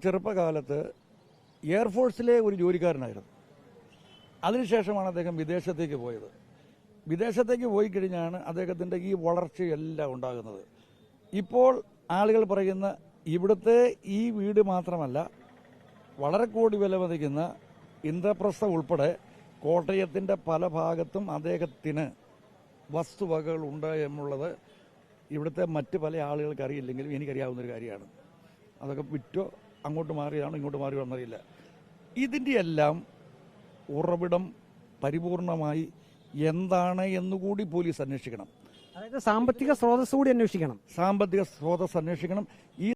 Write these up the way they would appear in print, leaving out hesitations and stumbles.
ചെറുപ്പകാലത്ത് എയർഫോഴ്സിലെ ഒരു ജോലിക്കാരനായിരുന്നു. അതിനുശേഷമാണ് അദ്ദേഹം വിദേശത്തേക്ക് പോയത്. വിദേശത്തേക്ക് പോയി കഴിഞ്ഞാണ് അദ്ദേഹത്തിൻ്റെ ഈ വളർച്ചയെല്ലാം ഉണ്ടാകുന്നത്. ഇപ്പോൾ ആളുകൾ പറയുന്ന ഇവിടുത്തെ ഈ വീട് മാത്രമല്ല, വളരെ കോടി വില മതിക്കുന്ന ഇന്ദ്രപ്രസ്ഥ ഉൾപ്പെടെ കോട്ടയത്തിൻ്റെ പല ഭാഗത്തും അദ്ദേഹത്തിന് വസ്തുവകകൾ ഉണ്ട് എന്നുള്ളത് ഇവിടുത്തെ മറ്റ് പല ആളുകൾക്ക് അറിയില്ലെങ്കിലും എനിക്കറിയാവുന്നൊരു കാര്യമാണ്. അതൊക്കെ വിറ്റോ അങ്ങോട്ട് മാറിയാണോ ഇങ്ങോട്ട് മാറിയോ എന്നറിയില്ല. ഇതിൻ്റെ എല്ലാം ഉറവിടം പരിപൂർണമായി എന്താണ് എന്നുകൂടി പോലീസ് അന്വേഷിക്കണം. അതായത് സാമ്പത്തിക സ്രോതസ് കൂടി അന്വേഷിക്കണം. സാമ്പത്തിക സ്രോതസ് അന്വേഷിക്കണം. ഈ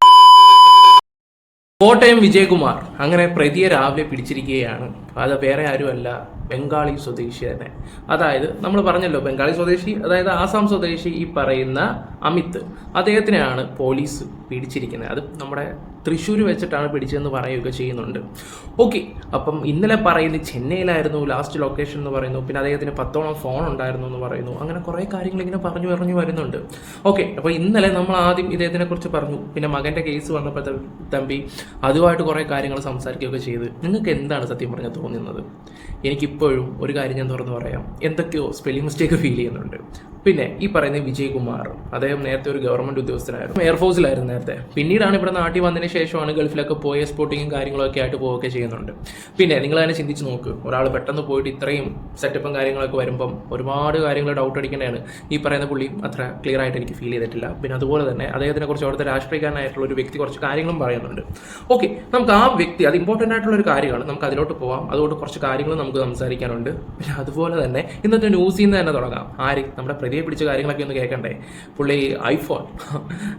കോട്ടയം വിജയകുമാർ അങ്ങനെ പ്രതിയെ രാവിലെ പിടിച്ചിരിക്കുകയാണ്. അത് വേറെ ആരുമല്ല, ബംഗാളി സ്വദേശി തന്നെ. അതായത് നമ്മൾ പറഞ്ഞല്ലോ ബംഗാളി സ്വദേശി, അതായത് ആസാം സ്വദേശി ഈ പറയുന്ന അമിത്, അദ്ദേഹത്തിനെയാണ് പോലീസ് പിടിച്ചിരിക്കുന്നത്. അത് നമ്മുടെ തൃശ്ശൂർ വെച്ചിട്ടാണ് പിടിച്ചതെന്ന് പറയുകയൊക്കെ ചെയ്യുന്നുണ്ട്. ഓക്കെ, അപ്പം ഇന്നലെ പറയുന്നത് ചെന്നൈയിലായിരുന്നു ലാസ്റ്റ് ലൊക്കേഷൻ എന്ന് പറയുന്നു. പിന്നെ അദ്ദേഹത്തിന് 10ഓളം ഫോൺ ഉണ്ടായിരുന്നു എന്ന് പറയുന്നു. അങ്ങനെ കുറേ കാര്യങ്ങൾ ഇങ്ങനെ പറഞ്ഞു വരുന്നുണ്ട്. ഓക്കെ, അപ്പോൾ ഇന്നലെ നമ്മൾ ആദ്യം ഇദ്ദേഹത്തിനെ കുറിച്ച് പറഞ്ഞു. പിന്നെ മകൻ്റെ കേസ് വന്നപ്പോൾ തമ്പി അതുമായിട്ട് കുറേ കാര്യങ്ങൾ സംസാരിക്കുകയൊക്കെ ചെയ്ത്. നിങ്ങൾക്ക് എന്താണ് സത്യം പറഞ്ഞാൽ തോന്നുന്നത്? എനിക്കിപ്പോഴും ഒരു കാര്യം ഞാൻ തുറന്നു പറയാം, എന്തൊക്കെയോ സ്പെല്ലിംഗ് മിസ്റ്റേക്ക് ഫീൽ ചെയ്യുന്നുണ്ട്. പിന്നെ ഈ പറയുന്ന വിജയകുമാർ, അദ്ദേഹം നേരത്തെ ഒരു ഗവൺമെന്റ് ഉദ്യോഗസ്ഥനായിരുന്നു, എയർഫോഴ്സിലായിരുന്നു നേരത്തെ. പിന്നീടാണ് ഇവിടെ നാട്ടിൽ വന്നതിന് ശേഷമാണ് ഗൾഫിലൊക്കെ പോയി എക്സ്പോർട്ടിങ്ങും കാര്യങ്ങളൊക്കെ ആയിട്ട് പോവുകയൊക്കെ ചെയ്യുന്നുണ്ട്. പിന്നെ നിങ്ങൾ തന്നെ ചിന്തിച്ച് നോക്ക്, ഒരാൾ പെട്ടെന്ന് പോയിട്ട് ഇത്രയും സെറ്റപ്പും കാര്യങ്ങളൊക്കെ വരുമ്പം ഒരുപാട് കാര്യങ്ങൾ ഡൗട്ട് അടിക്കേണ്ടതാണ്. ഈ പറയുന്ന പുള്ളി അത്ര ക്ലിയർ ആയിട്ട് എനിക്ക് ഫീൽ ചെയ്തിട്ടില്ല. പിന്നെ അതുപോലെ തന്നെ അദ്ദേഹത്തിനെ കുറിച്ച് അവിടുത്തെ രാഷ്ട്രീയക്കാരനായിട്ടുള്ള ഒരു വ്യക്തി കുറച്ച് കാര്യങ്ങളും പറയുന്നുണ്ട്. ഓക്കെ, നമുക്ക് ആ വ്യക്തി, അത് ഇമ്പോർട്ടൻ്റ് ആയിട്ടുള്ള ഒരു കാര്യമാണ്, നമുക്ക് അതിലോട്ട് പോവാം. അതുകൊണ്ട് കുറച്ച് കാര്യങ്ങൾ നമുക്ക് സംസാരിക്കാനുണ്ട്. പിന്നെ അതുപോലെ തന്നെ ഇന്നത്തെ ന്യൂസിൽ നിന്ന് തന്നെ തുടങ്ങാം. നമ്മുടെ പ്രതിയെ പിടിച്ച കാര്യങ്ങളൊക്കെ ഒന്ന് കേൾക്കണ്ടേ? പുള്ളി ഐഫോൺ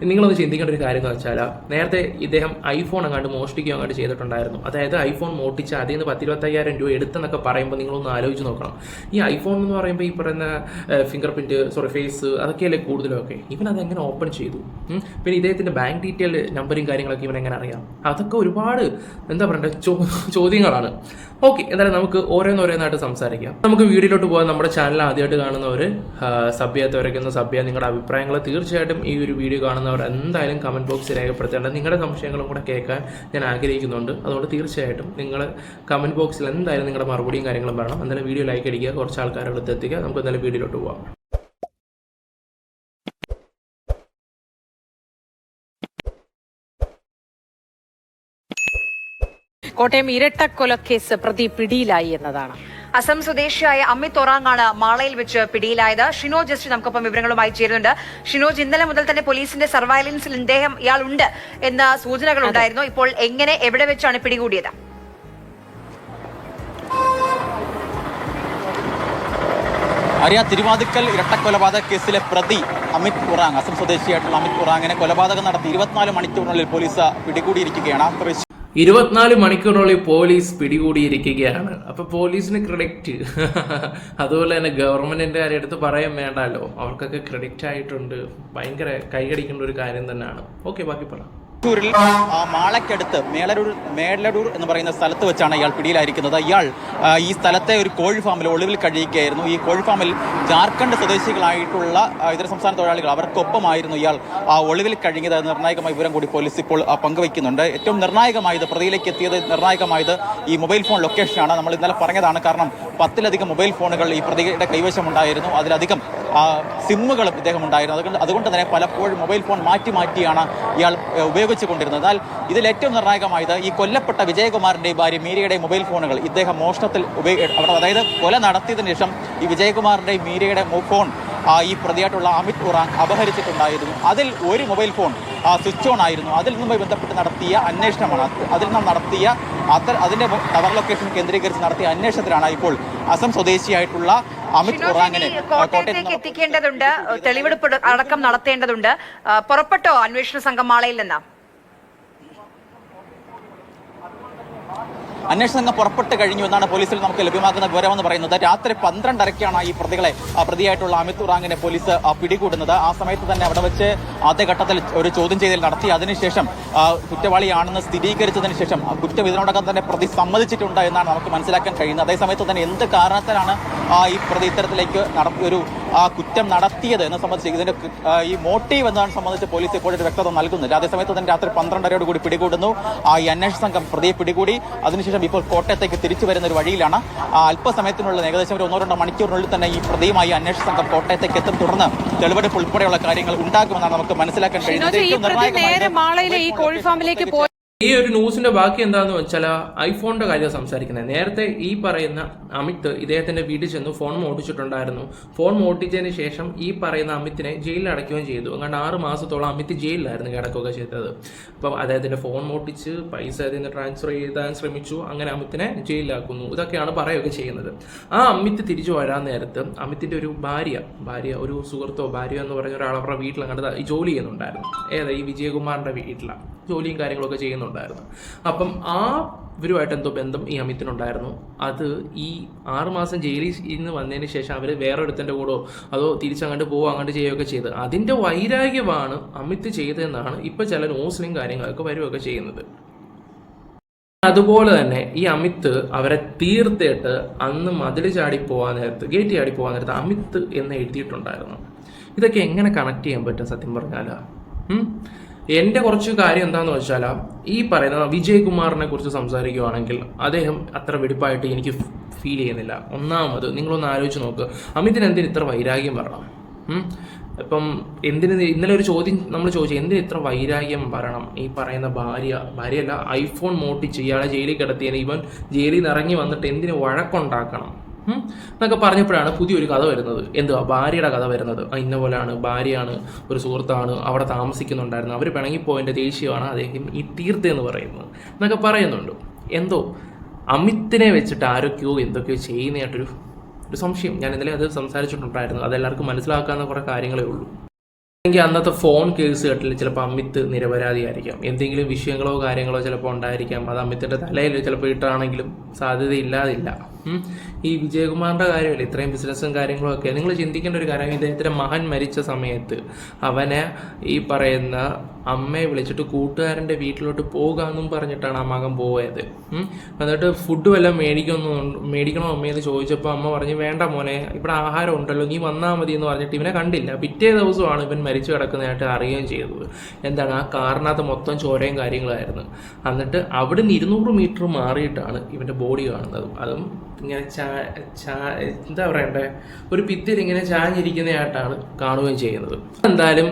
നിങ്ങളൊന്ന് ചിന്തിക്കേണ്ട ഒരു കാര്യം എന്ന് വെച്ചാൽ, നേരത്തെ ഇദ്ദേഹം ഐഫോൺ അങ്ങാണ്ട് മോഷ്ടിക്കുകയോ അങ്ങോട്ട് ചെയ്തിട്ടുണ്ടായിരുന്നു. അതായത് ഐഫോൺ മോഷ്ടിച്ച് അതിൽ നിന്ന് 10-25,000 രൂപ എടുത്തെന്നൊക്കെ പറയുമ്പോൾ നിങ്ങളൊന്ന് ആലോചിച്ച് നോക്കണം. ഈ ഐഫോൺ എന്ന് പറയുമ്പോൾ ഈ പറയുന്ന ഫിംഗർ പ്രിന്റ്, ഫേസ്, അതൊക്കെയല്ലേ കൂടുതലൊക്കെ. ഇവൻ അതെങ്ങനെ ഓപ്പൺ ചെയ്തു? പിന്നെ ഇദ്ദേഹത്തിന്റെ ബാങ്ക് ഡീറ്റെയിൽ നമ്പറും കാര്യങ്ങളൊക്കെ ഇവൻ എങ്ങനെ അറിയാം? അതൊക്കെ ഒരുപാട് എന്താ പറയണ്ടേ ചോദ്യങ്ങളാണ്. ഓക്കെ, എന്തായാലും നമുക്ക് ഓരോന്നോരോന്നായിട്ട് സംസാരിക്കാം. നമുക്ക് വീഡിയോയിലോട്ട് പോകാൻ നമ്മുടെ ചാനൽ ആദ്യമായിട്ട് കാണുന്നവർ, സഭ്യത്തെ വരയ്ക്കുന്ന സഭ്യ, നിങ്ങളുടെ അഭിപ്രായങ്ങൾ തീർച്ചയായിട്ടും ഈ ഒരു വീഡിയോ കാണുന്നവർ എന്തായാലും കമന്റ് ബോക്സിൽ രേഖപ്പെടുത്തേണ്ടത്. നിങ്ങളുടെ സംശയങ്ങളും കൂടെ കേൾക്കാൻ ഞാൻ ആഗ്രഹിക്കുന്നുണ്ട്. അതുകൊണ്ട് തീർച്ചയായിട്ടും നിങ്ങൾ കമന്റ് ബോക്സിൽ എന്തായാലും നിങ്ങളുടെ മറുപടിയും കാര്യങ്ങളും പറയണം. എന്തായാലും വീഡിയോ ലൈക്ക് അടിക്കുക, കുറച്ച് ആൾക്കാരുടെ എത്തിക്കുക. നമുക്ക് എന്തായാലും വീഡിയോയിലോട്ട് പോകാം. കോട്ടയം ഇരട്ടക്കൊലക്കേസ് പ്രതി പിടിയിലായി എന്നതാണ്. അസം സ്വദേശിയായ അമിത് ഒറാങ്ങാണ് മാളയിൽ വെച്ച് പിടിയിലായത്. ഷിനോജ് ജസ്റ്റ് നമുക്കൊപ്പം വിവരങ്ങളുമായി ചേരുന്നുണ്ട്. ഷിനോജ്, ഇന്നലെ മുതൽ തന്നെ പോലീസിന്റെ സർവൈലൻസിൽ ഇയാൾ ഉണ്ട് എന്ന സൂചനകൾ ഉണ്ടായിരുന്നു. ഇപ്പോൾ എങ്ങനെ, എവിടെ വെച്ചാണ് പിടികൂടിയത്? തിരുവാതിക്കൽ ഇരട്ടക്കൊലപാതക കേസിലെ പ്രതി അമിത് ഒറാങ്, അസം സ്വദേശിയായിട്ടുള്ള അമിത് ഒറാങ്ങിനെ കൊലപാതകം നടത്തി 24 മണിക്കൂറിനുള്ളിൽ പോലീസ് പിടികൂടിയിരിക്കുകയാണ്. 24 മണിക്കൂറിനുള്ളിൽ പോലീസ് പിടികൂടിയിരിക്കുകയാണ്. അപ്പൊ പോലീസിന് ക്രെഡിറ്റ്. അതുപോലെ തന്നെ ഗവൺമെന്റിന്റെ കാര്യം എടുത്ത് പറയാൻ വേണ്ടല്ലോ, അവർക്കൊക്കെ ക്രെഡിറ്റ് ആയിട്ടുണ്ട്. ഭയങ്കര കൈകടിക്കേണ്ട ഒരു കാര്യം തന്നെയാണ്. ഓക്കെ, ബാക്കി പറ. തൃശ്ശൂരിൽ മാളയ്ക്കടുത്ത് മേലടൂർ എന്ന് പറയുന്ന സ്ഥലത്ത് വെച്ചാണ് ഇയാൾ പിടിയിലായിരിക്കുന്നത്. ഇയാൾ ഈ സ്ഥലത്തെ ഒരു കോഴി ഫാമിൽ ഒളിവിൽ കഴിയുകയായിരുന്നു. ഈ കോഴി ഫാമിൽ ജാർഖണ്ഡ് സ്വദേശികളായിട്ടുള്ള ഇതര സംസ്ഥാന തൊഴിലാളികൾ, അവർക്കൊപ്പമായിരുന്നു ഇയാൾ ഒളിവിൽ കഴിഞ്ഞത്. നിർണായകമായ വിവരം കൂടി പോലീസ് ഇപ്പോൾ പങ്കുവയ്ക്കുന്നുണ്ട്. ഏറ്റവും നിർണായകമായത്, പ്രതിയിലേക്ക് എത്തിയത് നിർണായകമായത് ഈ മൊബൈൽ ഫോൺ ലൊക്കേഷനാണ്. നമ്മൾ ഇന്നലെ പറഞ്ഞതാണ്. കാരണം 10ലധികം മൊബൈൽ ഫോണുകൾ ഈ പ്രതിയുടെ കൈവശമുണ്ടായിരുന്നു. അതിലധികം സിമ്മുകളും ഇദ്ദേഹം ഉണ്ടായിരുന്നു. അതുകൊണ്ട് തന്നെ പലപ്പോഴും മൊബൈൽ ഫോൺ മാറ്റിയാണ് ഇയാൾ ഉപയോഗിച്ചുകൊണ്ടിരുന്നത്. എന്നാൽ ഇതിൽ ഏറ്റവും നിർണായകമായത് ഈ കൊല്ലപ്പെട്ട വിജയകുമാറിന്റെയും ഭാര്യ മീരയുടെയും മൊബൈൽ ഫോണുകൾ ഇദ്ദേഹം മോഷണത്തിൽ അതായത് കൊല നടത്തിയതിനു ശേഷം ഈ വിജയകുമാറിന്റെയും മീരയുടെ ഫോൺ ഈ പ്രതിയായിട്ടുള്ള അമിത് ഒറാങ് അപഹരിച്ചിട്ടുണ്ടായിരുന്നു. അതിൽ ഒരു മൊബൈൽ ഫോൺ സ്വിച്ച് ഓൺ ആയിരുന്നു. അതിൽ നിന്നുമായി ബന്ധപ്പെട്ട് നടത്തിയ അന്വേഷണമാണ്. അതിൽ നിന്നും നടത്തിയ അതിന്റെ ടവർ ലൊക്കേഷൻ കേന്ദ്രീകരിച്ച് നടത്തിയ അന്വേഷണത്തിലാണ് ഇപ്പോൾ അസം സ്വദേശിയായിട്ടുള്ള അമിത് ഒറാങ്ങിനെ കോട്ടയത്തേക്ക് എത്തിക്കേണ്ടതുണ്ട്, തെളിവെടുപ്പ് അടക്കം നടത്തേണ്ടതുണ്ട്. പുറപ്പെട്ടോ അന്വേഷണ സംഘം മാളയിൽ നിന്ന്? അന്വേഷണ സംഘം പുറപ്പെട്ട് കഴിഞ്ഞു എന്നാണ് പോലീസിൽ നമുക്ക് ലഭ്യമാക്കുന്ന വിവരമെന്ന് പറയുന്നത്. രാത്രി 12:30ക്കാണ് ഈ പ്രതിയായിട്ടുള്ള അമിത് ഒറാങ്ങിനെ പോലീസ് പിടികൂടുന്നത്. ആ സമയത്ത് തന്നെ അവിടെ വെച്ച് ആദ്യഘട്ടത്തിൽ ഒരു ചോദ്യം ചെയ്യൽ നടത്തി. അതിനുശേഷം കുറ്റവാളിയാണെന്ന് സ്ഥിരീകരിച്ചതിന് ശേഷം കുറ്റം ഇതിനോടകം തന്നെ പ്രതി സമ്മതിച്ചിട്ടുണ്ട് എന്നാണ് നമുക്ക് മനസ്സിലാക്കാൻ കഴിയുന്നത്. അതേസമയത്ത് തന്നെ എന്ത് കാരണത്തിലാണ് ഈ പ്രതി ഇത്തരത്തിലേക്ക് ഒരു കുറ്റം നടത്തിയത് എന്ന് സംബന്ധിച്ച് ഇതിന്റെ ഈ മോട്ടീവ് എന്നതിനെ സംബന്ധിച്ച് പോലീസ് ഇപ്പോഴൊരു വ്യക്തത നൽകുന്നില്ല. അതേസമയത്ത് തന്നെ രാത്രി 12:30 കൂടി പിടികൂടുന്നു. ഈ അന്വേഷണ സംഘം പ്രതിയെ പിടികൂടി. അതിനുശേഷം ഇപ്പോൾ കോട്ടയത്തേക്ക് തിരിച്ചു വരുന്ന ഒരു വഴിയിലാണ്. അല്പസമയത്തിനുള്ള ഏകദേശം ഒരു 1-2 മണിക്കൂറിനുള്ളിൽ തന്നെ ഈ പ്രതിയുമായി അന്വേഷണ സംഘം കോട്ടയത്തേക്ക് എത്തും. തുടർന്ന് തെളിവെടുപ്പ് ഉൾപ്പെടെയുള്ള കാര്യങ്ങൾ ഉണ്ടാകുമെന്നാണ് നമുക്ക് മനസ്സിലാക്കാൻ കഴിയുന്നത്. നേരെ മാളയിലെ ഈ കോഴി ഫാമിലേക്ക് പോയി. ഈ ഒരു ന്യൂസിന്റെ ബാക്കി എന്താന്ന് വെച്ചാൽ ഐഫോണിന്റെ കാര്യം സംസാരിക്കുന്നത്. നേരത്തെ ഈ പറയുന്ന അമിത് ഇദ്ദേഹത്തിന്റെ വീട്ടിൽ ചെന്ന് ഫോൺ മോട്ടിച്ചിട്ടുണ്ടായിരുന്നു. ഫോൺ മോട്ടിച്ചതിന് ശേഷം ഈ പറയുന്ന അമിത്തിനെ ജയിലിൽ അടയ്ക്കുകയും ചെയ്തു. അങ്ങനെ 6 മാസത്തോളം അമിത് ജയിലിലായിരുന്നു കിടക്കുകയൊക്കെ ചെയ്തത്. അപ്പം അദ്ദേഹത്തിന്റെ ഫോൺ മോട്ടിച്ച് പൈസ അതിൽ നിന്ന് ട്രാൻസ്ഫർ ചെയ്താൻ ശ്രമിച്ചു. അങ്ങനെ അമിത്തിനെ ജയിലിലാക്കുന്നു. ഇതൊക്കെയാണ് പറയുകയൊക്കെ ചെയ്യുന്നത്. ആ അമിത് തിരിച്ചു വരാൻ നേരത്ത് അമിത്തിന്റെ ഒരു ഭാര്യ ഒരു സുഹൃത്തോ ഭാര്യ എന്ന് പറഞ്ഞ ഒരാൾ അവരുടെ വീട്ടിലങ്ങോട്ട് ജോലി ചെയ്യുന്നുണ്ടായിരുന്നു. ഈ വിജയകുമാറിന്റെ വീട്ടിലാണ് ജോലിയും കാര്യങ്ങളൊക്കെ ചെയ്യുന്നുണ്ടായിരുന്നു. അപ്പം ഇവരുമായിട്ട് എന്തോ ബന്ധം ഈ അമിത്തിനുണ്ടായിരുന്നു. അത് ഈ 6 മാസം ജയിലിൽ നിന്ന് വന്നതിന് ശേഷം അവർ വേറൊരുത്തൻ്റെ കൂടോ അതോ തിരിച്ചങ്ങോട്ട് പോവോ അങ്ങോട്ട് ചെയ്യുകയൊക്കെ ചെയ്ത് അതിൻ്റെ വൈരാഗ്യമാണ് അമിത് ചെയ്തതെന്നാണ് ഇപ്പം ചില ന്യൂസിലും കാര്യങ്ങളൊക്കെ വരികയൊക്കെ ചെയ്യുന്നത്. അതുപോലെ തന്നെ ഈ അമിത് അവരെ തീർത്തിട്ട് അന്ന് മതിൽ ചാടി പോകാൻ നേരത്ത് ഗേറ്റ് ചാടി പോകാൻ നേരത്ത് അമിത് എന്ന് എഴുതിയിട്ടുണ്ടായിരുന്നു. ഇതൊക്കെ എങ്ങനെ കണക്ട് ചെയ്യാൻ പറ്റും സത്യം പറഞ്ഞാൽ? എൻ്റെ കുറച്ച് കാര്യം എന്താണെന്ന് വെച്ചാൽ ഈ പറയുന്ന വിജയകുമാറിനെ കുറിച്ച് സംസാരിക്കുകയാണെങ്കിൽ അദ്ദേഹം അത്ര വെടിപ്പായിട്ട് എനിക്ക് ഫീൽ ചെയ്യുന്നില്ല. ഒന്നാമത് നിങ്ങളൊന്ന് ആലോചിച്ച് നോക്ക്, അമിതിന് എന്തിന് ഇത്ര വൈരാഗ്യം വരണം? ഇപ്പം ഇന്നലെ ഒരു ചോദ്യം നമ്മൾ ചോദിച്ചു, എന്തിന് ഇത്ര വൈരാഗ്യം വരണം? ഈ പറയുന്ന ഭാര്യയല്ല ഐഫോൺ മോട്ടിച്ച് ഇയാളെ ജയിലിൽ കിടത്തിയതിന് ഇവൻ ജയിലിൽ നിന്ന് ഇറങ്ങി വന്നിട്ട് എന്തിന് വഴക്കുണ്ടാക്കണം എന്നൊക്കെ പറഞ്ഞപ്പോഴാണ് പുതിയൊരു കഥ വരുന്നത്. എന്തുവാ ഭാര്യയുടെ കഥ വരുന്നത്. ഇന്ന പോലെയാണ്, ഭാര്യയാണ്, ഒരു സുഹൃത്താണ്, അവിടെ താമസിക്കുന്നുണ്ടായിരുന്നു, അവർ പിണങ്ങിപ്പോയതിൻ്റെ ദേഷ്യമാണ് അദ്ദേഹം ഈ തീർത്തെന്ന് പറയുന്നത് എന്നൊക്കെ പറയുന്നുണ്ട്. എന്തോ അമിത്തിനെ വെച്ചിട്ട് ആരൊക്കെയോ എന്തൊക്കെയോ ചെയ്യുന്നതായിട്ടൊരു സംശയം. ഞാൻ ഇന്നലെ അത് സംസാരിച്ചിട്ടുണ്ടായിരുന്നു. അതെല്ലാവർക്കും മനസ്സിലാക്കാവുന്ന കുറേ കാര്യങ്ങളേ ഉള്ളൂ. അല്ലെങ്കിൽ അന്നത്തെ ഫോൺ കേസ് കേട്ടിൽ ചിലപ്പോൾ അമിത് നിരപരാധിയായിരിക്കാം. എന്തെങ്കിലും വിഷയങ്ങളോ കാര്യങ്ങളോ ചിലപ്പോൾ ഉണ്ടായിരിക്കാം. അത് അമിത്തിൻ്റെ തലയിൽ ചിലപ്പോൾ ഇട്ടാണെങ്കിലും സാധ്യതയില്ലാതില്ല. ഈ വിജയകുമാറിൻ്റെ കാര്യമല്ല, ഇത്രയും ബിസിനസ്സും കാര്യങ്ങളും ഒക്കെ നിങ്ങൾ ചിന്തിക്കേണ്ട ഒരു കാര്യം, ഇദ്ദേഹത്തിൻ്റെ മകൻ മരിച്ച സമയത്ത് അവനെ ഈ പറയുന്ന അമ്മയെ വിളിച്ചിട്ട് കൂട്ടുകാരൻ്റെ വീട്ടിലോട്ട് പോകാമെന്നും പറഞ്ഞിട്ടാണ് ആ മകൻ പോയത്. എന്നിട്ട് ഫുഡ് വല്ലതും മേടിക്കണോ അമ്മയെന്ന് ചോദിച്ചപ്പോൾ അമ്മ പറഞ്ഞു, വേണ്ട മോനെ, ഇവിടെ ആഹാരം ഉണ്ടല്ലോ, നീ വന്നാൽ മതി എന്ന് പറഞ്ഞിട്ട് ഇവനെ കണ്ടില്ല. പിറ്റേ ദിവസമാണ് ഇവൻ മരിച്ചു കിടക്കുന്നതായിട്ട് അറിയുകയും ചെയ്തത്. എന്താണ്, ആ കാറിനകത്ത് മൊത്തം ചോരയും കാര്യങ്ങളായിരുന്നു. എന്നിട്ട് അവിടെ നിന്ന് 200 മീറ്റർ മാറിയിട്ടാണ് ഇവൻ്റെ ബോഡി കാണുന്നത്. അതും ഇങ്ങനെ എന്താ പറയണ്ടേ, ഒരു ഭിത്തിയിൽ ഇങ്ങനെ ചാഞ്ഞിരിക്കുന്നതായിട്ടാണ് കാണുകയും ചെയ്യുന്നത്. എന്തായാലും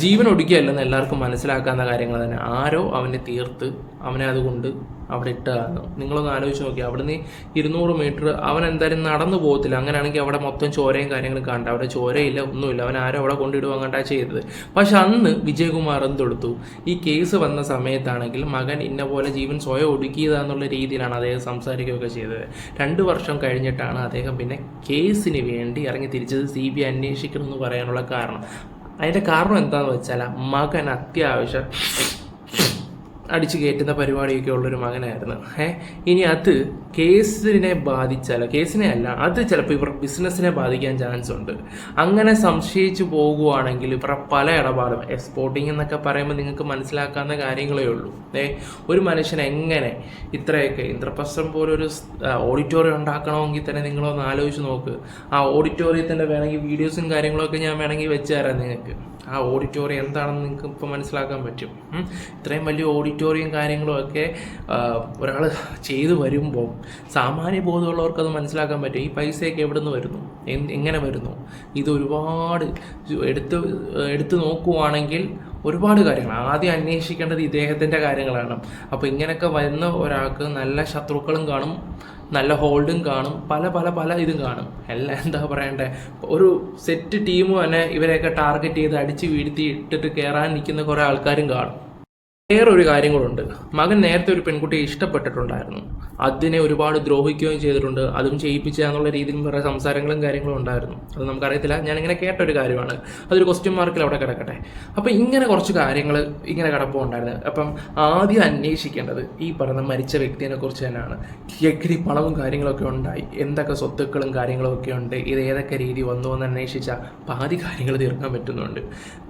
ജീവൻ ഒടുക്കിയല്ലെന്ന് എല്ലാവർക്കും മനസ്സിലാക്കാവുന്ന കാര്യങ്ങൾ തന്നെ. ആരോ അവനെ തീർത്ത് അവനെ അതുകൊണ്ട് അവിടെ ഇട്ടതാണ്. നിങ്ങളൊന്ന് ആലോചിച്ച് നോക്കി, അവിടെ നിന്ന് 200 മീറ്റർ അവൻ എന്തായാലും നടന്നു പോകത്തില്ല. അങ്ങനെയാണെങ്കിൽ അവിടെ മൊത്തം ചോരയും കാര്യങ്ങളും കണ്ട, അവിടെ ചോരയില്ല, ഒന്നുമില്ല, അവൻ ആരോ അവിടെ കൊണ്ടിടുക അങ്ങോട്ടാ ചെയ്തത്. പക്ഷെ അന്ന് വിജയകുമാർ എന്തെടുത്തു, ഈ കേസ് വന്ന സമയത്താണെങ്കിൽ മകൻ ഇന്ന പോലെ ജീവൻ സ്വയം ഒടുക്കിയതാന്നുള്ള രീതിയിലാണ് അദ്ദേഹം സംസാരിക്കുകയൊക്കെ ചെയ്തത്. 2 വർഷം കഴിഞ്ഞിട്ടാണ് അദ്ദേഹം പിന്നെ കേസിന് വേണ്ടി ഇറങ്ങി തിരിച്ചത്. CBI അന്വേഷിക്കണമെന്ന് പറയാനുള്ള കാരണം, അതിൻ്റെ കാരണം എന്താണെന്ന് വെച്ചാൽ മകൻ അത്യാവശ്യം അടിച്ചു കയറ്റുന്ന പരിപാടിയൊക്കെ ഉള്ളൊരു മകനായിരുന്നു. ഇനി അത് കേസിനെ ബാധിച്ചാൽ, കേസിനെ അല്ല, അത് ചിലപ്പോൾ ഇവർ ബിസിനസ്സിനെ ബാധിക്കാൻ ചാൻസ് ഉണ്ട്. അങ്ങനെ സംശയിച്ചു പോകുവാണെങ്കിൽ ഇവരുടെ പല ഇടപാടും, എക്സ്പോർട്ടിങ് എന്നൊക്കെ പറയുമ്പോൾ നിങ്ങൾക്ക് മനസ്സിലാക്കാവുന്ന കാര്യങ്ങളേ ഉള്ളൂ. ഒരു മനുഷ്യൻ എങ്ങനെ ഇത്രയൊക്കെ ഇന്ദ്രപ്രസ്ഥം പോലെ ഒരു ഓഡിറ്റോറിയം ഉണ്ടാക്കണമെങ്കിൽ തന്നെ നിങ്ങളൊന്ന് ആലോചിച്ച് നോക്ക്. ആ ഓഡിറ്റോറിയത്തിൻ്റെ വേണമെങ്കിൽ വീഡിയോസും കാര്യങ്ങളൊക്കെ ഞാൻ വേണമെങ്കിൽ വെച്ച് തരാം നിങ്ങൾക്ക്. ആ ഓഡിറ്റോറിയം എന്താണെന്ന് നിങ്ങൾക്ക് ഇപ്പോൾ മനസ്സിലാക്കാൻ പറ്റും. ഇത്രയും വലിയ ഓഡിറ്റോറിയം കാര്യങ്ങളും ഒക്കെ ഒരാൾ ചെയ്തു വരുമ്പോൾ സാമാന്യ ബോധമുള്ളവർക്ക് അത് മനസ്സിലാക്കാൻ പറ്റും. ഈ പൈസയൊക്കെ എവിടെ നിന്ന് വരുന്നു, എങ്ങനെ വരുന്നു, ഇത് ഒരുപാട് എടുത്ത് നോക്കുവാണെങ്കിൽ ഒരുപാട് കാര്യങ്ങൾ. ആദ്യം അന്വേഷിക്കേണ്ടത് ഇദ്ദേഹത്തിൻ്റെ കാര്യങ്ങളാണ്. അപ്പോൾ ഇങ്ങനെയൊക്കെ വരുന്ന ഒരാൾക്ക് നല്ല ശത്രുക്കളും കാണും, നല്ല ഹോൾഡും കാണും, പല ഇതും കാണും. എല്ലാം എന്താ പറയണ്ടേ, ഒരു സെറ്റ് ടീമും തന്നെ ഇവരെയൊക്കെ ടാർഗറ്റ് ചെയ്ത് അടിച്ച് വീഴ്ത്തി ഇട്ടിട്ട് കയറാൻ നിൽക്കുന്ന കുറേ ആൾക്കാരും കാണും. വേറൊരു കാര്യം കൂടെ, മകൻ നേരത്തെ ഒരു പെൺകുട്ടിയെ ഇഷ്ടപ്പെട്ടിട്ടുണ്ടായിരുന്നു. അതിനെ ഒരുപാട് ദ്രോഹിക്കുകയും ചെയ്തിട്ടുണ്ട്. അതും ചെയ്യിപ്പിച്ചാന്നുള്ള രീതിയിൽ വേറെ സംസാരങ്ങളും കാര്യങ്ങളും ഉണ്ടായിരുന്നു. അത് നമുക്കറിയത്തില്ല, ഞാനിങ്ങനെ കേട്ടൊരു കാര്യമാണ്. അതൊരു ക്വസ്റ്റ്യൻ മാർക്കിൽ അവിടെ കിടക്കട്ടെ. അപ്പം ഇങ്ങനെ കുറച്ച് കാര്യങ്ങൾ ഇങ്ങനെ കിടപ്പുണ്ടായിരുന്നു. അപ്പം ആദ്യം അന്വേഷിക്കേണ്ടത് ഈ പറഞ്ഞ മരിച്ച വ്യക്തിയെ കുറിച്ച് തന്നെയാണ്. എഗ്രി പണവും കാര്യങ്ങളൊക്കെ ഉണ്ടായി, എന്തൊക്കെ സ്വത്തുക്കളും കാര്യങ്ങളും ഒക്കെ ഉണ്ട്, ഇത് ഏതൊക്കെ രീതി വന്നു എന്ന് അന്വേഷിച്ചാൽ പാതി കാര്യങ്ങൾ തീർക്കാൻ പറ്റുന്നുണ്ട്.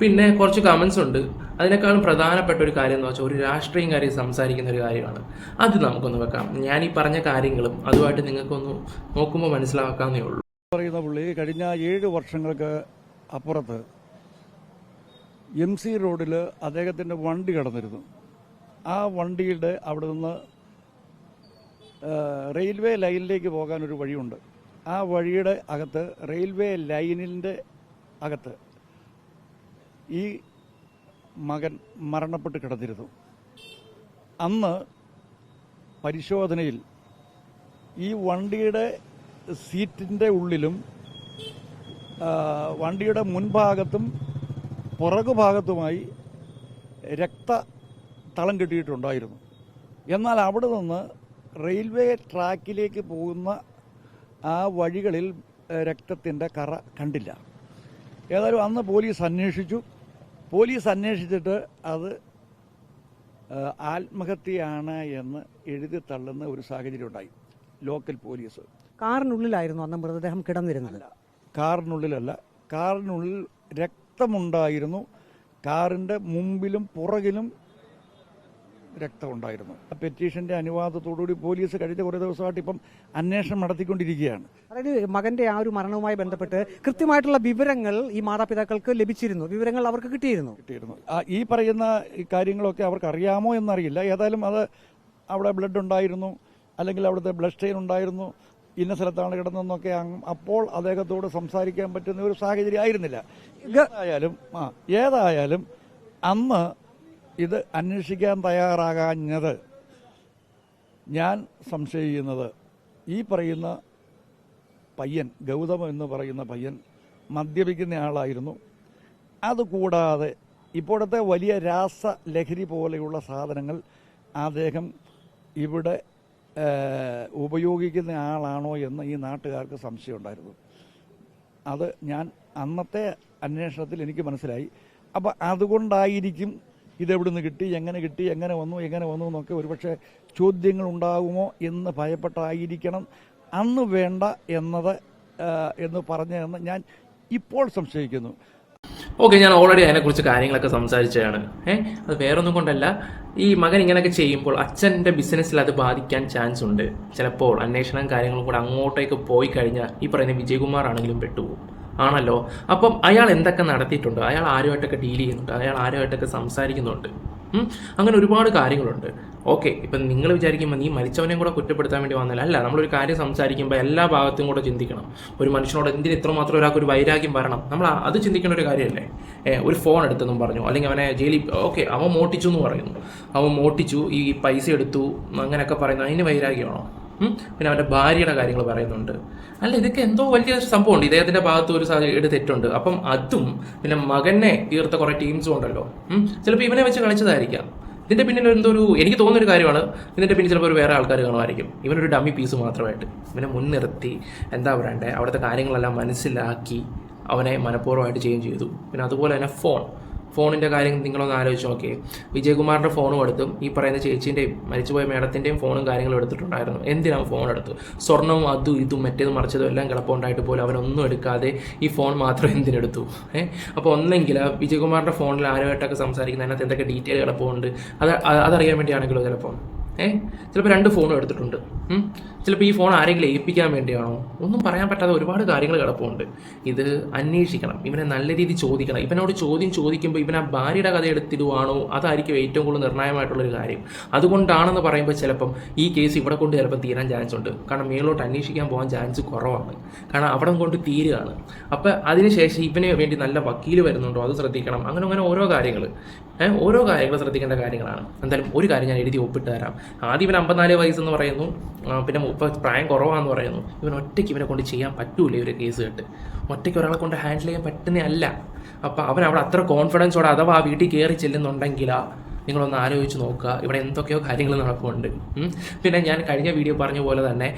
പിന്നെ കുറച്ച് കമൻസ് ഉണ്ട്. അതിനേക്കാളും പ്രധാനപ്പെട്ട ഒരു കാര്യം എന്ന് വെച്ചാൽ ഒരു രാഷ്ട്രീയം കാര്യം സംസാരിക്കുന്ന ഒരു കാര്യമാണ്. അത് നമുക്കൊന്ന് വെക്കാം. ഞാൻ ഈ പറഞ്ഞ കാര്യങ്ങളും അതുമായിട്ട് നിങ്ങൾക്കൊന്ന് നോക്കുമ്പോൾ മനസ്സിലാക്കാവുന്നേ ഉള്ളൂ. പറയുന്ന പുള്ളി കഴിഞ്ഞ 7 വർഷങ്ങൾക്ക് അപ്പുറത്ത് MC റോഡിൽ അദ്ദേഹത്തിൻ്റെ വണ്ടി കടന്നിരുന്നു. ആ വണ്ടിയുടെ അവിടെ നിന്ന് റെയിൽവേ ലൈനിലേക്ക് പോകാനൊരു വഴിയുണ്ട്. ആ വഴിയുടെ അകത്ത് റെയിൽവേ ലൈനിൻ്റെ അകത്ത് ഈ മകൻ മരണപ്പെട്ട് കിടന്നിരുന്നു. അന്ന് പരിശോധനയിൽ ഈ വണ്ടിയുടെ സീറ്റിൻ്റെ ഉള്ളിലും വണ്ടിയുടെ മുൻഭാഗത്തും പുറകുഭാഗത്തുമായി രക്തത്തളം കെട്ടിയിട്ടുണ്ടായിരുന്നു. എന്നാൽ അവിടെ നിന്ന് റെയിൽവേ ട്രാക്കിലേക്ക് പോകുന്ന ആ വഴികളിൽ രക്തത്തിൻ്റെ കറ കണ്ടില്ല. ഏതായാലും അന്ന് പോലീസ് അന്വേഷിച്ചിട്ട് അത് ആത്മഹത്യയാണ് എന്ന് എഴുതി തള്ളുന്ന ഒരു സാഹചര്യം ഉണ്ടായി. ലോക്കൽ പോലീസ് കാറിനുള്ളിലായിരുന്നു അന്ന് മൃതദേഹം കിടന്നിരുന്നത്. കാറിനുള്ളിലല്ല, കാറിനുള്ളിൽ രക്തമുണ്ടായിരുന്നു. കാറിൻ്റെ മുമ്പിലും പുറകിലും രക്തമുണ്ടായിരുന്നു. പെറ്റീഷന്റെ അനുവാദത്തോടുകൂടി പോലീസ് കഴിഞ്ഞ കുറേ ദിവസമായിട്ട് ഇപ്പം അന്വേഷണം നടത്തിക്കൊണ്ടിരിക്കുകയാണ്. അതായത് മകന്റെ ആ ഒരു മരണവുമായി ബന്ധപ്പെട്ട് കൃത്യമായിട്ടുള്ള വിവരങ്ങൾ ഈ മാതാപിതാക്കൾക്ക് ലഭിച്ചിരുന്നു, വിവരങ്ങൾ അവർക്ക് കിട്ടിയിരുന്നു. ഈ പറയുന്ന കാര്യങ്ങളൊക്കെ അവർക്ക് അറിയാമോ എന്നറിയില്ല. ഏതായാലും അത് അവിടെ ബ്ലഡ് ഉണ്ടായിരുന്നു, അല്ലെങ്കിൽ അവിടുത്തെ ബ്ലഡ് സ്റ്റെയിൻ ഉണ്ടായിരുന്നു, ഇന്ന സ്ഥലത്താണ് കിടന്നതെന്നൊക്കെ അപ്പോൾ അദ്ദേഹത്തോട് സംസാരിക്കാൻ പറ്റുന്ന ഒരു സാഹചര്യം ആയിരുന്നില്ല. ഏതായാലും അന്ന് ഇത് അന്വേഷിക്കാൻ തയ്യാറാകാഞ്ഞത് ഞാൻ സംശയിക്കുന്നത് ഈ പറയുന്ന പയ്യൻ, ഗൗതം എന്ന് പറയുന്ന പയ്യൻ മദ്യപിക്കുന്ന ആളായിരുന്നു. അതുകൂടാതെ ഇപ്പോഴത്തെ വലിയ രാസലഹരി പോലെയുള്ള സാധനങ്ങൾ അദ്ദേഹം ഇവിടെ ഉപയോഗിക്കുന്ന ആളാണോ എന്ന് ഈ നാട്ടുകാർക്ക് സംശയമുണ്ടായിരുന്നു. അത് ഞാൻ അന്നത്തെ അന്വേഷണത്തിൽ എനിക്ക് മനസ്സിലായി. അപ്പം അതുകൊണ്ടായിരിക്കും ഇതെവിടുന്ന് കിട്ടി, എങ്ങനെ വന്നു എന്നൊക്കെ ഒരുപക്ഷെ ചോദ്യങ്ങൾ ഉണ്ടാകുമോ എന്ന് ഭയപ്പെട്ടായിരിക്കണം അന്ന് വേണ്ട എന്ന് പറഞ്ഞതെന്ന് ഞാൻ ഇപ്പോൾ സംശയിക്കുന്നു. ഓക്കെ, ഞാൻ ഓൾറെഡി അതിനെക്കുറിച്ച് കാര്യങ്ങളൊക്കെ സംസാരിച്ചതാണ്. അത് വേറൊന്നും കൊണ്ടല്ല, ഈ മകൻ ഇങ്ങനെയൊക്കെ ചെയ്യുമ്പോൾ അച്ഛൻ്റെ ബിസിനസ്സിൽ അത് ബാധിക്കാൻ ചാൻസ് ഉണ്ട്. ചിലപ്പോൾ അന്വേഷണം കാര്യങ്ങളും കൂടെ അങ്ങോട്ടേക്ക് പോയി കഴിഞ്ഞാൽ ഈ പറയുന്ന വിജയകുമാർ ആണെങ്കിലും പെട്ടുപോകും. ആണല്ലോ. അപ്പം അയാൾ എന്തൊക്കെ നടത്തിയിട്ടുണ്ട്, അയാൾ ആരുമായിട്ടൊക്കെ ഡീൽ ചെയ്യുന്നുണ്ട്, അയാൾ ആരുമായിട്ടൊക്കെ സംസാരിക്കുന്നുണ്ട്, അങ്ങനെ ഒരുപാട് കാര്യങ്ങളുണ്ട്. ഓക്കെ, ഇപ്പം നിങ്ങൾ വിചാരിക്കുമ്പോൾ നീ മരിച്ചവനെയും കൂടെ കുറ്റപ്പെടുത്താൻ വേണ്ടി വന്നല്ല. അല്ല, നമ്മളൊരു കാര്യം സംസാരിക്കുമ്പോൾ എല്ലാ ഭാഗത്തും കൂടെ ചിന്തിക്കണം. ഒരു മനുഷ്യനോട് എന്തിന് ഇത്രമാത്രം ഒരാൾക്ക് ഒരു വൈരാഗ്യം വരണം, നമ്മൾ അത് ചിന്തിക്കേണ്ട ഒരു കാര്യമല്ലേ. ഒരു ഫോൺ എടുത്തെന്നും പറഞ്ഞു, അല്ലെങ്കിൽ അവനെ ജയിലിൽ, ഓക്കെ അവൻ മോട്ടിച്ചു എന്ന് പറയുന്നു, അവൻ മോട്ടിച്ചു, ഈ പൈസ എടുത്തു അങ്ങനെയൊക്കെ പറയുന്നു, അതിന് വൈരാഗ്യമാണോ? പിന്നെ അവൻ്റെ ഭാര്യയുടെ കാര്യങ്ങൾ പറയുന്നുണ്ട്. അല്ല, ഇതൊക്കെ എന്തോ വലിയ സംഭവമുണ്ട്. ഇദ്ദേഹത്തിൻ്റെ ഭാഗത്ത് ഒരു തെറ്റുണ്ട്. അപ്പം അതും പിന്നെ മകനെ തീർത്ത കുറേ ടീംസും ഉണ്ടല്ലോ. ചിലപ്പോൾ ഇവനെ വെച്ച് കളിച്ചതായിരിക്കാം. ഇതിൻ്റെ പിന്നിൽ എനിക്ക് തോന്നുന്നൊരു കാര്യമാണ്, ഇതിൻ്റെ പിന്നിൽ ചിലപ്പോൾ ഒരു വേറെ ആൾക്കാർ കാണുമായിരിക്കും. ഇവനൊരു ഡമ്മി പീസ് മാത്രമായിട്ട് ഇവനെ മുൻനിർത്തി എന്താ പറയണ്ടേ, അവിടുത്തെ കാര്യങ്ങളെല്ലാം മനസ്സിലാക്കി അവനെ മനഃപൂർവ്വമായിട്ട് ചെയ്യുകയും ചെയ്തു. പിന്നെ അതുപോലെ തന്നെ ഫോണിൻ്റെ കാര്യം നിങ്ങളൊന്ന് ആലോചിച്ച് നോക്കിയേ. വിജയകുമാറിൻ്റെ ഫോണും എടുത്തും ഈ പറയുന്ന ചേച്ചീൻ്റെയും മരിച്ചുപോയ മേഡത്തിൻ്റെയും ഫോണും കാര്യങ്ങളും എടുത്തിട്ടുണ്ടായിരുന്നു. എന്തിനാണ് ഫോൺ എടുത്തു? സ്വർണ്ണവും അതും ഇതും മറ്റേതും മറിച്ചതും എല്ലാം കിടപ്പുണ്ടായിട്ട് പോലും അവനൊന്നും എടുക്കാതെ ഈ ഫോൺ മാത്രം എന്തിനെടുത്തു? അപ്പോൾ ഒന്നെങ്കിൽ വിജയകുമാറിൻ്റെ ഫോണിൽ ആരുമായിട്ടൊക്കെ സംസാരിക്കുന്ന അതിനകത്ത് എന്തൊക്കെ ഡീറ്റെയിൽ കിടപ്പുണ്ട് അതറിയാൻ വേണ്ടിയാണെങ്കിലോ ചിലപ്പം ചിലപ്പോൾ 2 ഫോണും എടുത്തിട്ടുണ്ട്. ചിലപ്പോൾ ഈ ഫോൺ ആരെങ്കിലും ഏൽപ്പിക്കാൻ വേണ്ടിയാണോ? ഒന്നും പറയാൻ പറ്റാത്ത ഒരുപാട് കാര്യങ്ങൾ കിടപ്പുണ്ട്. ഇത് അന്വേഷിക്കണം, ഇവനെ നല്ല രീതിയിൽ ചോദിക്കണം. ഇവനോട് ചോദ്യം ചോദിക്കുമ്പോൾ ഇവൻ ആ ഭാര്യയുടെ കഥ എടുത്തിടുവാണോ, അതായിരിക്കും ഏറ്റവും കൂടുതൽ നിർണായകമായിട്ടുള്ളൊരു കാര്യം. അതുകൊണ്ടാണെന്ന് പറയുമ്പോൾ ചിലപ്പം ഈ കേസ് ഇവിടെ കൊണ്ട് ചിലപ്പോൾ തീരാൻ ചാൻസ് ഉണ്ട്. കാരണം മേലോട്ട് അന്വേഷിക്കാൻ പോകാൻ ചാൻസ് കുറവാണ്. കാരണം അവിടെ കൊണ്ട് തീരുകയാണ്. അപ്പോൾ അതിനുശേഷം ഇവന് വേണ്ടി നല്ല വക്കീൽ വരുന്നുണ്ടോ അത് ശ്രദ്ധിക്കണം. അങ്ങനെ ഓരോ കാര്യങ്ങൾ ശ്രദ്ധിക്കേണ്ട കാര്യങ്ങളാണ്. എന്തായാലും ഒരു കാര്യം ഞാൻ എഴുതി ഒപ്പിട്ട് തരാം. ആദ്യം ഇവൻ 54 വയസ്സെന്ന് പറയുന്നു, പിന്നെ 30 പ്രായം കുറവാന്ന് പറയുന്നു. ഇവൻ ഒറ്റയ്ക്ക് ഇവനെ കൊണ്ട് ചെയ്യാൻ പറ്റൂല ഒരു കേസ് കേട്ട്. ഒറ്റയ്ക്ക് ഒരാളെ കൊണ്ട് ഹാൻഡിൽ ചെയ്യാൻ പറ്റുന്നതല്ല. അപ്പം അവൻ അവിടെ അത്ര കോൺഫിഡൻസോടെ അഥവാ ആ വീട്ടിൽ കയറി ചെല്ലുന്നുണ്ടെങ്കിലാ നിങ്ങളൊന്ന് ആലോചിച്ച് നോക്കുക, ഇവിടെ എന്തൊക്കെയോ കാര്യങ്ങൾ നടക്കുന്നുണ്ട്. പിന്നെ ഞാൻ കഴിഞ്ഞ വീഡിയോ പറഞ്ഞ പോലെ തന്നെ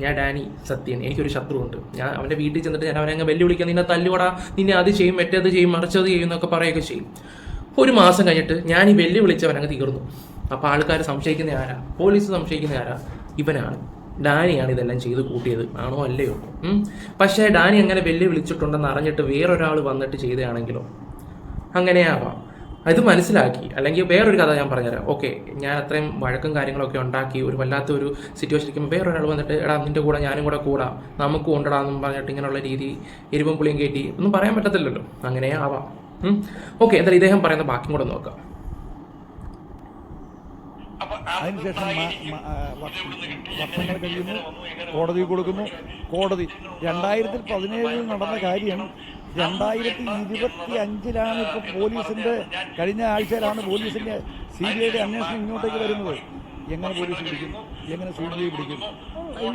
ഞാൻ ഡാനി സത്യൻ, എനിക്കൊരു ശത്രുവുണ്ട്. ഞാൻ അവൻ്റെ വീട്ടിൽ ചെന്നിട്ട് ഞാൻ അവനെ അങ്ങ് വെല്ലുവിളിക്കുക, നിന്നെ തല്ലുകൊടാ, നിന്നെ അത് ചെയ്യും മറ്റേത് ചെയ്യും മറിച്ചത് ചെയ്യും എന്നൊക്കെ പറയുകയൊക്കെ ചെയ്യും. 1 മാസം കഴിഞ്ഞിട്ട് ഞാൻ ഈ വെല്ലുവിളിച്ചവനങ്ങ് തീർന്നു. അപ്പോൾ ആൾക്കാർ സംശയിക്കുന്ന ആരാ? പോലീസ് സംശയിക്കുന്ന ആരാ? ഇവനാണ്, ഡാനിയാണ് ഇതെല്ലാം ചെയ്ത് കൂട്ടിയത്. ആണോ അല്ലയോ? പക്ഷേ ഡാനി അങ്ങനെ വെല്ലുവിളിച്ചിട്ടുണ്ടെന്ന് അറിഞ്ഞിട്ട് വേറൊരാൾ വന്നിട്ട് ചെയ്തതാണെങ്കിലോ? അങ്ങനെയാവാം. അത് മനസ്സിലാക്കി. അല്ലെങ്കിൽ വേറൊരു കഥ ഞാൻ പറഞ്ഞുതരാം. ഓക്കെ, ഞാൻ അത്രയും വഴക്കും കാര്യങ്ങളൊക്കെ ഉണ്ടാക്കി ഒരു വല്ലാത്തൊരു സിറ്റുവേഷൻ ഇരിക്കുമ്പോൾ വേറൊരാൾ വന്നിട്ട് എടാ നിൻ്റെ കൂടെ ഞാനും കൂടെ കൂടാം, നമുക്ക് കൊണ്ടിടാമെന്നും പറഞ്ഞിട്ട് ഇങ്ങനെയുള്ള രീതി എരിവും പുളിയും കയറ്റി ഒന്നും പറയാൻ പറ്റത്തില്ലല്ലോ. അങ്ങനെ ആവാം. ഓക്കെ, എന്തായാലും ഇദ്ദേഹം പറയുന്ന ബാക്കിയും കൂടെ നോക്കാം. അതിനുശേഷം വർഷങ്ങൾ കഴിയുന്നു, കോടതി കൊടുക്കുന്നു. കോടതി 2017 നടന്ന കാര്യം 2025 ഇപ്പോൾ പോലീസിന്റെ കഴിഞ്ഞ ആഴ്ചയിലാണ് പോലീസിന്റെ CBIയുടെ അന്വേഷണം ഇങ്ങോട്ടേക്ക് വരുന്നത്. എങ്ങനെ പോലീസ് പിടിക്കും, എങ്ങനെ CBI പിടിക്കും?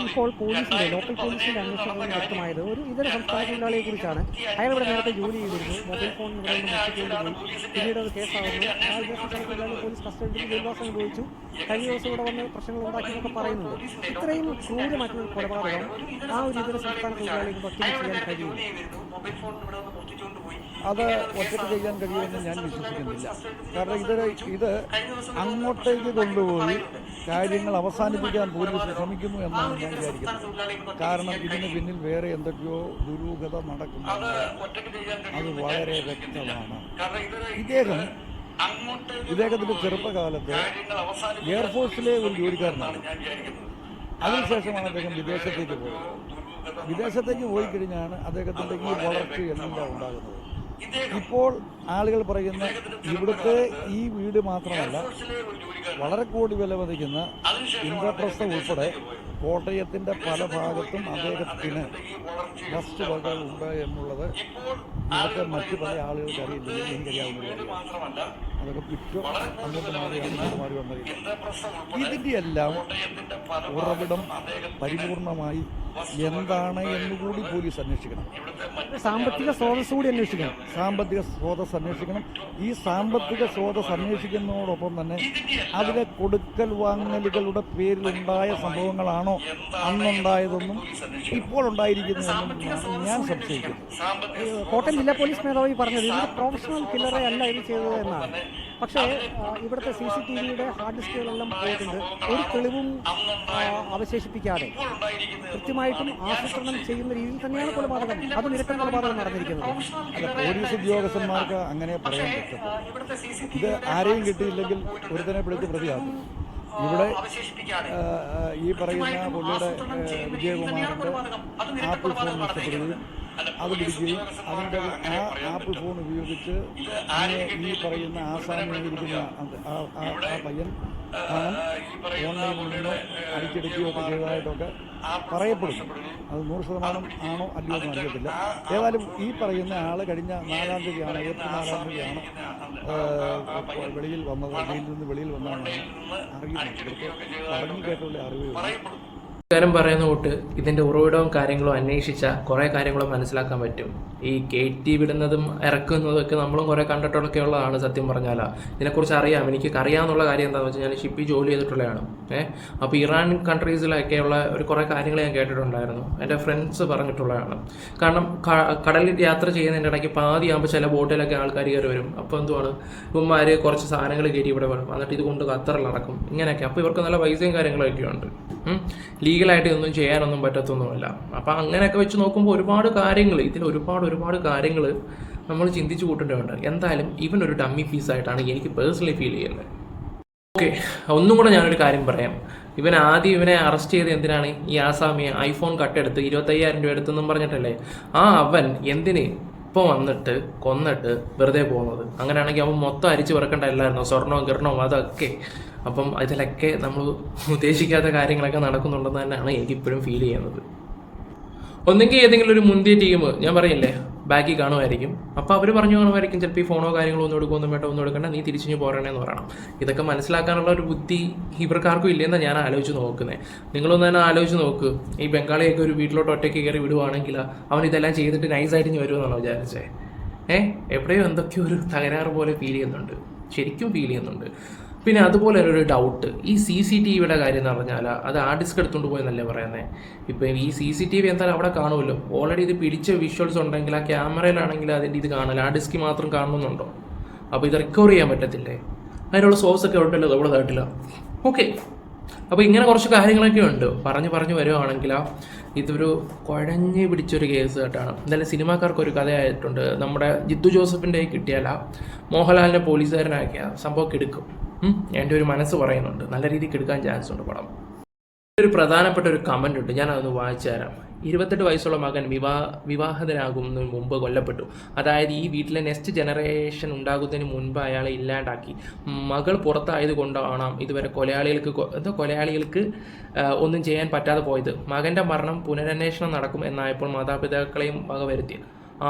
ഇപ്പോൾ പോലീസിന്റെ ലോക്കൽ പോലീസിന്റെ അന്വേഷണത്തിൽ വ്യക്തമായത് ഒരു ഇതര സംസ്ഥാന തൊഴിലാളിയെ കുറിച്ചാണ്. അയാൾ ഇവിടെ നേരത്തെ ജോലി ചെയ്തിരുന്നു, മൊബൈൽ ഫോൺ ഇവിടെ നിന്ന് മോഷ്ടിച്ചുകൊണ്ട് പോയി, പിന്നീട് അത് കേസാവുന്നു. ആ ഇതര സംസ്ഥാന തൊഴിലാളി പോലീസ് കസ്റ്റഡിയിൽ ജയിൽവാസം അനുഭവിച്ചു, കഴിഞ്ഞ ദിവസം ഇവിടെ വന്ന് പ്രശ്നങ്ങൾ ഉണ്ടാക്കിയെന്നൊക്കെ പറയുന്നുണ്ട്. ഇത്രയും ക്രൂരമായിട്ടുള്ള കൊലപാതകം ആ ഒരു ഇതര സംസ്ഥാന തൊഴിലാളിക്ക് ഒറ്റയ്ക്ക് ചെയ്യാൻ കഴിയില്ല. അത് ഒറ്റയ്ക്ക് ചെയ്യാൻ കഴിയുമെന്ന് ഞാൻ വിശ്വസിക്കുന്നില്ല. കാരണം ഇത് അങ്ങോട്ടേക്ക് കൊണ്ടുപോയി കാര്യങ്ങൾ അവസാനിപ്പിക്കാൻ പോലീസ് ശ്രമിക്കുന്നു എന്നാണ് ഞാൻ വിചാരിക്കുന്നത്. കാരണം ഇതിന് പിന്നിൽ വേറെ എന്തൊക്കെയോ ദുരൂഹത നടക്കുന്നുണ്ട്. അത് വളരെ വ്യക്തമാണ്. ഇദ്ദേഹത്തിന്റെ ചെറുപ്പകാലത്ത് എയർഫോഴ്സിലെ ഒരു ജോലിക്കാരനാണ്. അതിനുശേഷമാണ് അദ്ദേഹം വിദേശത്തേക്ക് പോയത്. വിദേശത്തേക്ക് പോയി കഴിഞ്ഞാണ് അദ്ദേഹത്തിന്റെ ഈ വളർച്ചയെല്ലാം ഉണ്ടാകുന്നത്. ഇപ്പോൾ ആളുകൾ പറയുന്ന ഇവിടുത്തെ ഈ വീട് മാത്രമല്ല, വളരെ കോടി വില മതിക്കുന്ന ഇന്ദ്രപ്രസ്ഥ ഉൾപ്പെടെ കോട്ടയത്തിന്റെ പല ഭാഗത്തും അദ്ദേഹത്തിന് വസ്തു വകകൾ ഉണ്ട് എന്നുള്ളത് ഇവിടുത്തെ മറ്റു പല ആളുകൾക്ക് അറിയില്ലെങ്കിൽ എനിക്കറിയാവുന്ന അതൊക്കെ വിറ്റോ അങ്ങോട്ട് മാറി വന്നിരിക്കും. ഇതിന്റെ എല്ലാം ഉറവിടം പരിപൂർണമായി എന്താണ് എന്നുകൂടി പോലീസ് അന്വേഷിക്കണം. സാമ്പത്തിക സ്രോതസ് കൂടി അന്വേഷിക്കണം. സാമ്പത്തിക സ്രോതസ് അന്വേഷിക്കണം. ഈ സാമ്പത്തിക സ്രോതസ് അന്വേഷിക്കുന്നതോടൊപ്പം തന്നെ അതിലെ കൊടുക്കൽ വാങ്ങലുകളുടെ പേരിലുണ്ടായ സംഭവങ്ങളാണോ അന്നുണ്ടായതെന്നും ഇപ്പോൾ ഉണ്ടായിരിക്കുന്നതെന്നും ഞാൻ സംശയിക്കുന്നു. കോട്ടയം ജില്ലാ പോലീസ് മേധാവി പറഞ്ഞത് ഇത് പ്രൊഫഷണൽ കില്ലറെ അല്ല ഇത് ചെയ്തത് എന്നാണ്. പക്ഷേ ഇവിടുത്തെ CCTVയുടെ ഹാർഡ് ഡിസ്കുകളെല്ലാം പോയിട്ടുണ്ട്. ഒരു തെളിവും അവശേഷിപ്പിക്കാതെ കൃത്യമായിട്ടും ആസൂത്രണം ചെയ്യുന്ന രീതിയിൽ തന്നെയാണ് കൊലപാതകം, അത് നിരക്കൻ കൊലപാതകം നടന്നിരിക്കുന്നത്. അല്ല, പോലീസ് ഉദ്യോഗസ്ഥന്മാർക്ക് അങ്ങനെ പറയാൻ പറ്റും. ഇത് ആരെയും കിട്ടിയില്ലെങ്കിൽ ഒരുത്തനെ പിടിച്ച് പ്രതിയാക്കും. ഇവിടെ ഈ പറയുന്ന പുള്ളിയുടെ വിജയകുമാറിന്റെ ആപ്പിൾ ഫോൺ നഷ്ടപ്പെടുകയും അത് പിടിക്കുകയും അതിൻ്റെ ആ ആപ്പിൾ ഫോൺ ഉപയോഗിച്ച് ഈ പറയുന്ന ആസാമിലിരിക്കുന്ന ആ പയ്യൻ പണം ഓൺലൈനിൽ നിന്ന് അടിച്ചെടുക്കുകയൊക്കെ ചെയ്തതായിട്ടൊക്കെ പറയപ്പെടുന്നു. അത് 100% ആണോ അല്ലയോ എന്ന് അറിയത്തില്ല. ഏതായാലും ഈ പറയുന്ന ആള് കഴിഞ്ഞ 4-ാം തീയതിയാണ്, April 4-ാം തീയതിയാണ് വെളിയിൽ വന്നത്. ജയിലിൽ നിന്ന് വെളിയിൽ വന്നതാണ് അറിയുന്നത്. പറഞ്ഞു കേട്ടുള്ള അറിവുകൾ കാര്യം പറയുന്ന തൊട്ട് ഇതിൻ്റെ ഉറവിടവും കാര്യങ്ങളും അന്വേഷിച്ചാൽ കുറേ കാര്യങ്ങളും മനസ്സിലാക്കാൻ പറ്റും. ഈ കയറ്റി വിടുന്നതും ഇറക്കുന്നതൊക്കെ നമ്മളും കുറേ കണ്ടിട്ടൊക്കെ ഉള്ളതാണ്. സത്യം പറഞ്ഞാൽ ഇതിനെക്കുറിച്ച് അറിയാം. എനിക്ക് അറിയാമെന്നുള്ള കാര്യം എന്താണെന്ന് വെച്ചാൽ ഞാൻ ഷിപ്പിൽ ജോലി ചെയ്തിട്ടുള്ളതാണ്. അപ്പോൾ ഇറാൻ കൺട്രീസിലൊക്കെയുള്ള ഒരു കുറേ കാര്യങ്ങൾ ഞാൻ കേട്ടിട്ടുണ്ടായിരുന്നു. എൻ്റെ ഫ്രണ്ട്സ് പറഞ്ഞിട്ടുള്ളതാണ്. കാരണം കടലിൽ യാത്ര ചെയ്യുന്നതിൻ്റെ ഇടയ്ക്ക് പാതിയാകുമ്പോൾ ചില ബോട്ടിലൊക്കെ ആൾക്കാർ കയറി വരും. അപ്പോൾ എന്തുവാണ് ഇവന്മാർ കുറച്ച് സാധനങ്ങൾ കയറ്റി ഇവിടെ വരും, എന്നിട്ട് ഇത് കൊണ്ട് ഖത്തറിൽ നടക്കും ഇങ്ങനെയൊക്കെ. അപ്പോൾ ഇവർക്ക് നല്ല പൈസയും കാര്യങ്ങളൊക്കെ ഉണ്ട്. ലീഗലായിട്ട് ഇതൊന്നും ചെയ്യാനൊന്നും പറ്റത്തൊന്നുമില്ല. അപ്പം അങ്ങനെയൊക്കെ വെച്ച് നോക്കുമ്പോൾ ഒരുപാട് കാര്യങ്ങൾ ഇതിൽ ഒരുപാട് കാര്യങ്ങൾ നമ്മൾ ചിന്തിച്ച് കൂട്ടേണ്ടതുണ്ട്. എന്തായാലും ഇവനൊരു ഡമ്മി പീസായിട്ടാണ് എനിക്ക് പേഴ്സണലി ഫീൽ ചെയ്യുന്നത്. ഓക്കെ, ഒന്നും കൂടെ ഞാനൊരു കാര്യം പറയാം. ഇവനെ അറസ്റ്റ് ചെയ്ത് എന്തിനാണ്? ഈ ആസാമിയെ ഐഫോൺ കട്ടെടുത്ത് 25,000 രൂപ എടുത്തെന്നും പറഞ്ഞിട്ടല്ലേ അവൻ എന്തിന് ഇപ്പോൾ വന്നിട്ട് കൊന്നിട്ട് വെറുതെ പോകുന്നത്? അങ്ങനെയാണെങ്കിൽ അവൻ മൊത്തം അരിച്ചു പറക്കണ്ടല്ലായിരുന്നോ? സ്വർണവും കിരണവും അതൊക്കെ. അപ്പം ഇതിലൊക്കെ നമ്മൾ ഉദ്ദേശിക്കാത്ത കാര്യങ്ങളൊക്കെ നടക്കുന്നുണ്ടെന്ന് തന്നെയാണ് എനിക്കിപ്പോഴും ഫീൽ ചെയ്യുന്നത്. ഒന്നെങ്കിൽ ഏതെങ്കിലും ഒരു മുന്തിയ ടീം ഞാൻ പറയില്ലേ ബാക്കി കാണുമായിരിക്കും. അപ്പോൾ അവർ പറഞ്ഞു കാണുമായിരിക്കും ചിലപ്പോൾ ഈ ഫോണോ കാര്യങ്ങളോ ഒന്നും എടുക്കുമൊന്നും വേണ്ട, ഒന്നും എടുക്കണ്ട, നീ തിരിച്ചു പോരണേന്ന് പറയണം. ഇതൊക്കെ മനസ്സിലാക്കാനുള്ള ഒരു ബുദ്ധി ഇവർക്കാർക്കും ഇല്ലെന്നാണ് ഞാൻ ആലോചിച്ച് നോക്കുന്നത്. നിങ്ങളൊന്ന് തന്നെ ആലോചിച്ച് നോക്ക്. ഈ ബംഗാളിയൊക്കെ ഒരു വീട്ടിലോട്ട് ഒറ്റയ്ക്ക് കയറി വിടുവാണെങ്കിൽ അവൻ ഇതെല്ലാം ചെയ്തിട്ട് നൈസായിട്ട് ഇനി വരുമെന്നാണോ വിചാരിച്ചേ? എവിടെയോ എന്തൊക്കെയോ ഒരു തകരാറ് പോലെ ഫീൽ ചെയ്യുന്നുണ്ട്, ശരിക്കും ഫീൽ ചെയ്യുന്നുണ്ട്. പിന്നെ അതുപോലെ ഒരു ഡൗട്ട്, ഈ CCTVയുടെ കാര്യം എന്ന് പറഞ്ഞാൽ അത് ആ ഡിസ്ക് എടുത്തുകൊണ്ട് പോയെന്നല്ലേ പറയുന്നത്. ഇപ്പം ഈ CCTV എന്തായാലും അവിടെ കാണുമല്ലോ. ഓൾറെഡി ഇത് പിടിച്ച വിഷ്വൽസ് ഉണ്ടെങ്കിൽ ആ ക്യാമറയിലാണെങ്കിൽ അതിൻ്റെ ഇത് കാണില്ല, ആ ഡിസ്ക് മാത്രം കാണുന്നുണ്ടോ? അപ്പോൾ ഇത് റിക്കവർ ചെയ്യാൻ പറ്റത്തില്ലേ? അതിനുള്ള സോഴ്സ് ഒക്കെ ഉണ്ടല്ലോ നമ്മുടെ നാട്ടിൽ. ഓക്കെ, അപ്പോൾ ഇങ്ങനെ കുറച്ച് കാര്യങ്ങളൊക്കെ ഉണ്ട്. പറഞ്ഞു വരുവാണെങ്കിൽ ഇതൊരു കുഴഞ്ഞ് പിടിച്ചൊരു കേസ് കേട്ടാണ്. എന്തായാലും സിനിമാക്കാർക്കൊരു കഥയായിട്ടുണ്ട്. നമ്മുടെ ജിത്തു ജോസഫിൻ്റെ കിട്ടിയാല മോഹൻലാലിനെ പോലീസുകാരനാക്കിയ സംഭവം എടുക്കും. എൻ്റെ ഒരു മനസ്സ് പറയുന്നുണ്ട്, നല്ല രീതിക്ക് എടുക്കാൻ ചാൻസ് ഉണ്ട് പടം. ഒരു പ്രധാനപ്പെട്ട ഒരു കമൻ്റ് ഉണ്ട്, ഞാൻ അതൊന്ന് വായിച്ചു തരാം. 28 വയസ്സുള്ള മകൻ വിവാഹിതനാകുന്നതിന് മുമ്പ് കൊല്ലപ്പെട്ടു. അതായത് ഈ വീട്ടിലെ നെക്സ്റ്റ് ജനറേഷൻ ഉണ്ടാകുന്നതിന് മുൻപ് അയാളെ ഇല്ലാണ്ടാക്കി. മകൾ പുറത്തായത് കൊണ്ടാണ് ഇതുവരെ കൊലയാളികൾക്ക് ഒന്നും ചെയ്യാൻ പറ്റാതെ പോയത്. മകൻ്റെ മരണം പുനരന്വേഷണം നടക്കും എന്നായപ്പോൾ മാതാപിതാക്കളെയും വകവരുത്തി.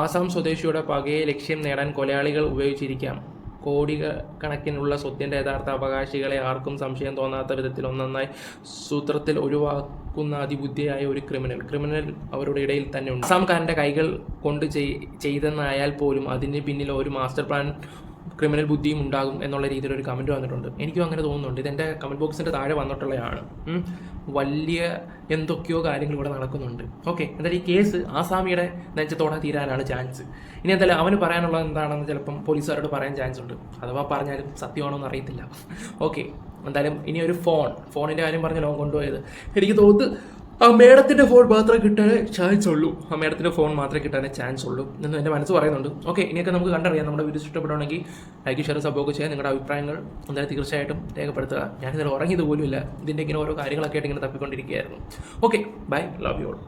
ആസാം സ്വദേശിയുടെ പകയെ ലക്ഷ്യം നേടാൻ കൊലയാളികൾ ഉപയോഗിച്ചിരിക്കാം. കോടിക്കണക്കിനുള്ള സ്വത്തിൻ്റെ യഥാർത്ഥ അവകാശികളെ ആർക്കും സംശയം തോന്നാത്ത വിധത്തിൽ ഒന്നൊന്നായി സൂത്രത്തിൽ ഒഴിവാക്കുന്ന അതിബുദ്ധിയായ ഒരു ക്രിമിനൽ അവരുടെ ഇടയിൽ തന്നെ ഉണ്ട്. അസാംകാരൻ്റെ കൈകൾ കൊണ്ട് ചെയ്തെന്നായാൽ പോലും അതിന് പിന്നിൽ ഒരു മാസ്റ്റർ പ്ലാൻ ക്രിമിനൽ ബുദ്ധിയും ഉണ്ടാകും എന്നുള്ള രീതിയിൽ ഒരു കമൻറ്റ് വന്നിട്ടുണ്ട്. എനിക്കും അങ്ങനെ തോന്നുന്നുണ്ട്. ഇതെൻ്റെ കമൻറ്റ് ബോക്സിൻ്റെ താഴെ വന്നിട്ടുള്ളതാണ്. വലിയ എന്തൊക്കെയോ കാര്യങ്ങൾ ഇവിടെ നടക്കുന്നുണ്ട്. ഓക്കെ, എന്തായാലും ഈ കേസ് ആസാമിയുടെ നെഞ്ചത്തോടെ തീരാനാണ് ചാൻസ്. ഇനി എന്തായാലും അവന് പറയാനുള്ളത് എന്താണെന്ന് ചിലപ്പം പോലീസുകാരോട് പറയാൻ ചാൻസ് ഉണ്ട്. അഥവാ പറഞ്ഞാലും സത്യമാണോ എന്ന് അറിയത്തില്ല. ഓക്കെ, എന്തായാലും ഇനി ഒരു ഫോണിൻ്റെ കാര്യം പറഞ്ഞ് ലോകം കൊണ്ടുപോയത് എനിക്ക് തോന്നുന്നു ആ മേഡത്തിൻ്റെ ഫോൺ മാത്രമേ കിട്ടാനേ ചാൻസ് ഉള്ളൂ. എന്ന് എൻ്റെ മനസ്സ് പറയുന്നുണ്ട്. ഓക്കെ, ഇനിയൊക്കെ നമുക്ക് കണ്ടറിയാം. നമ്മുടെ വീഡിയോ ഇഷ്ടപ്പെടുകയാണെങ്കിൽ ലൈക്ക്, ഷെയർ, സബ്സ്ക്രൈബ് ചെയ്യാൻ നിങ്ങളുടെ അഭിപ്രായങ്ങൾ എന്തായാലും തീർച്ചയായിട്ടും രേഖപ്പെടുത്തുക. ഞാനിതിൽ ഉറങ്ങിയത് പോലുമില്ല. ഇതിൻ്റെ ഇങ്ങനെ ഓരോ കാര്യങ്ങളൊക്കെ ആയിട്ട് ഇങ്ങനെ തപ്പിക്കൊണ്ടിരിക്കുകയായിരുന്നു. Okay, bye, love you all.